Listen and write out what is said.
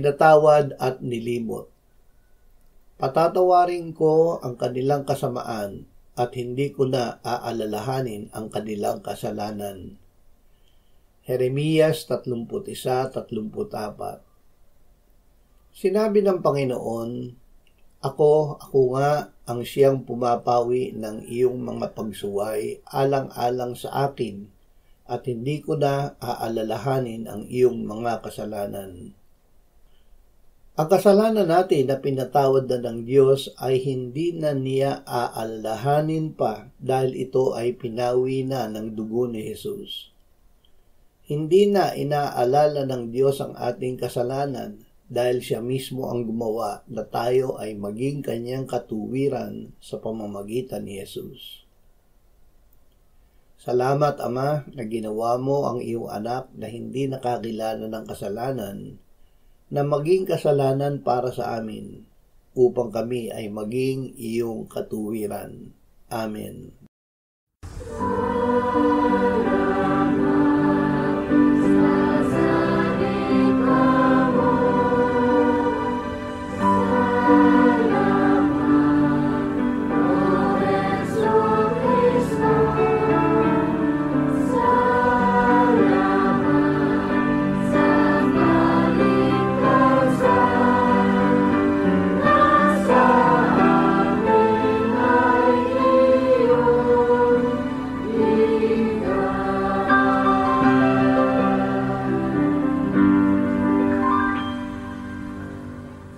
pinatawad at nilimot. Patatawarin ko ang kanilang kasamaan at hindi ko na aalalahanin ang kanilang kasalanan. Jeremias 31:34. Sinabi ng Panginoon, Ako nga ang siyang pumapawi ng iyong mga pagsuway alang-alang sa akin at hindi ko na aalalahanin ang iyong mga kasalanan. Ang kasalanan natin na pinatawad na ng Diyos ay hindi na niya aalalahanin pa dahil ito ay pinawi na ng dugo ni Jesus. Hindi na inaalala ng Diyos ang ating kasalanan dahil siya mismo ang gumawa na tayo ay maging kanyang katuwiran sa pamamagitan ni Jesus. Salamat, Ama, na ginawa mo ang iyong anak na hindi nakakilala ng kasalanan na maging kasalanan para sa amin upang kami ay maging iyong katuwiran. Amen.